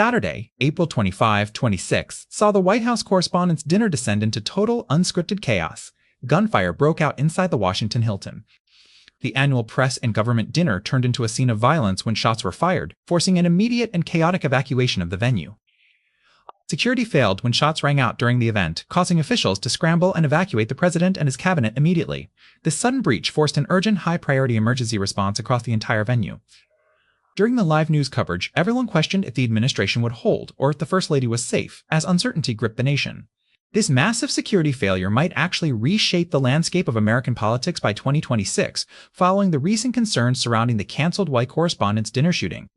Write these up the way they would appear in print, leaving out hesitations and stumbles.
Saturday, April 25, 26, saw the White House Correspondents Dinner descend into total unscripted chaos. Gunfire broke out inside the Washington Hilton. The annual press and government dinner turned into a scene of violence when shots were fired, forcing an immediate and chaotic evacuation of the venue. Security failed when shots rang out during the event, causing officials to scramble and evacuate the president and his cabinet immediately. This sudden breach forced an urgent, high-priority emergency response across the entire venue. During the live news coverage, everyone questioned if the administration would hold or if the First Lady was safe, as uncertainty gripped the nation. This massive security failure might actually reshape the landscape of American politics by 2026, following the recent concerns surrounding the canceled White Correspondents Dinner shooting.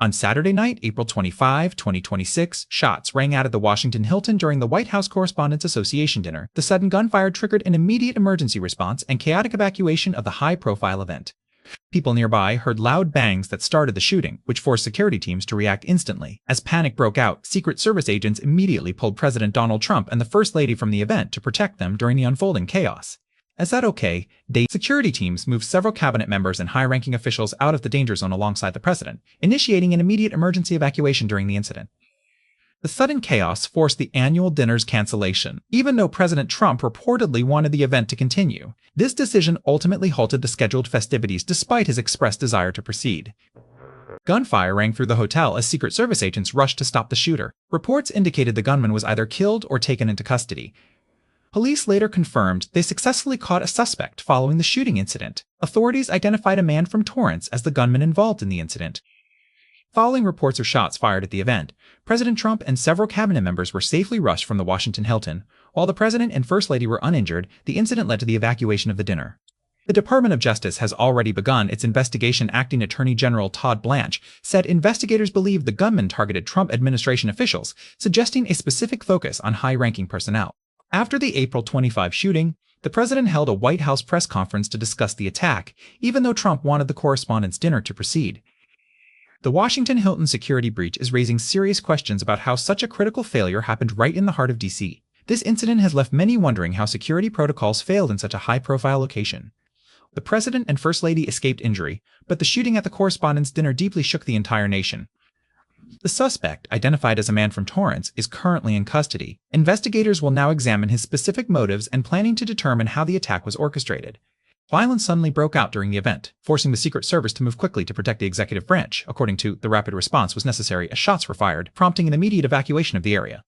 On Saturday night, April 25, 2026, shots rang out at the Washington Hilton during the White House Correspondents Association dinner. The sudden gunfire triggered an immediate emergency response and chaotic evacuation of the high-profile event. People nearby heard loud bangs that started the shooting, which forced security teams to react instantly. As panic broke out, Secret Service agents immediately pulled President Donald Trump and the First Lady from the event to protect them during the unfolding chaos. As that okay, security teams moved several cabinet members and high-ranking officials out of the danger zone alongside the president, initiating an immediate emergency evacuation during the incident. The sudden chaos forced the annual dinner's cancellation, even though President Trump reportedly wanted the event to continue. This decision ultimately halted the scheduled festivities despite his expressed desire to proceed. Gunfire rang through the hotel as Secret Service agents rushed to stop the shooter. Reports indicated the gunman was either killed or taken into custody. Police later confirmed they successfully caught a suspect following the shooting incident. Authorities identified a man from Torrance as the gunman involved in the incident. Following reports of shots fired at the event, President Trump and several cabinet members were safely rushed from the Washington Hilton. While the president and First Lady were uninjured, the incident led to the evacuation of the dinner. The Department of Justice has already begun its investigation. Acting Attorney General Todd Blanche said investigators believe the gunman targeted Trump administration officials, suggesting a specific focus on high-ranking personnel. After the April 25 shooting, the president held a White House press conference to discuss the attack, even though Trump wanted the Correspondents' Dinner to proceed. The Washington Hilton security breach is raising serious questions about how such a critical failure happened right in the heart of D.C. This incident has left many wondering how security protocols failed in such a high-profile location. The president and First Lady escaped injury, but the shooting at the Correspondents' Dinner deeply shook the entire nation. The suspect, identified as a man from Torrance, is currently in custody. Investigators will now examine his specific motives and planning to determine how the attack was orchestrated. Violence suddenly broke out during the event, forcing the Secret Service to move quickly to protect the executive branch. According to the rapid response was necessary as shots were fired, prompting an immediate evacuation of the area.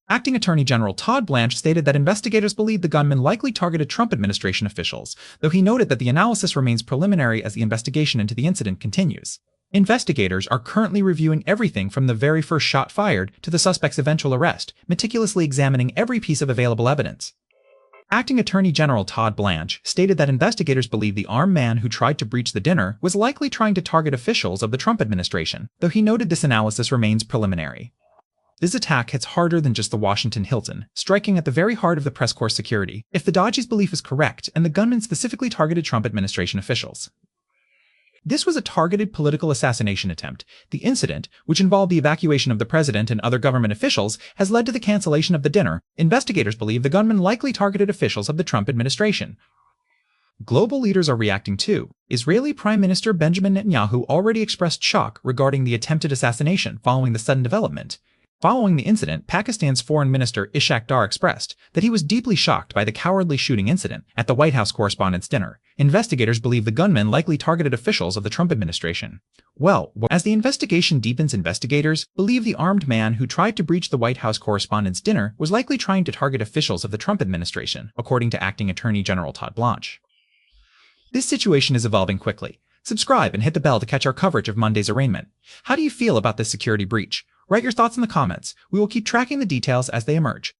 Acting Attorney General Todd Blanche stated that investigators believe the gunman likely targeted Trump administration officials, though he noted that the analysis remains preliminary as the investigation into the incident continues. Investigators are currently reviewing everything from the very first shot fired to the suspect's eventual arrest, meticulously examining every piece of available evidence. Acting Attorney General Todd Blanche stated that investigators believe the armed man who tried to breach the dinner was likely trying to target officials of the Trump administration, though he noted this analysis remains preliminary. This attack hits harder than just the Washington Hilton, striking at the very heart of the press corps security, if the Dodgy's belief is correct and the gunman specifically targeted Trump administration officials. This was a targeted political assassination attempt. The incident, which involved the evacuation of the president and other government officials, has led to the cancellation of the dinner. Investigators believe the gunman likely targeted officials of the Trump administration. Global leaders are reacting too. Israeli Prime Minister Benjamin Netanyahu already expressed shock regarding the attempted assassination following the sudden development. Following the incident, Pakistan's Foreign Minister Ishaq Dar expressed that he was deeply shocked by the cowardly shooting incident at the White House Correspondents' Dinner. Investigators believe the gunman likely targeted officials of the Trump administration. Well, as the investigation deepens, investigators believe the armed man who tried to breach the White House Correspondents' Dinner was likely trying to target officials of the Trump administration, according to Acting Attorney General Todd Blanche. This situation is evolving quickly. Subscribe and hit the bell to catch our coverage of Monday's arraignment. How do you feel about this security breach? Write your thoughts in the comments. We will keep tracking the details as they emerge.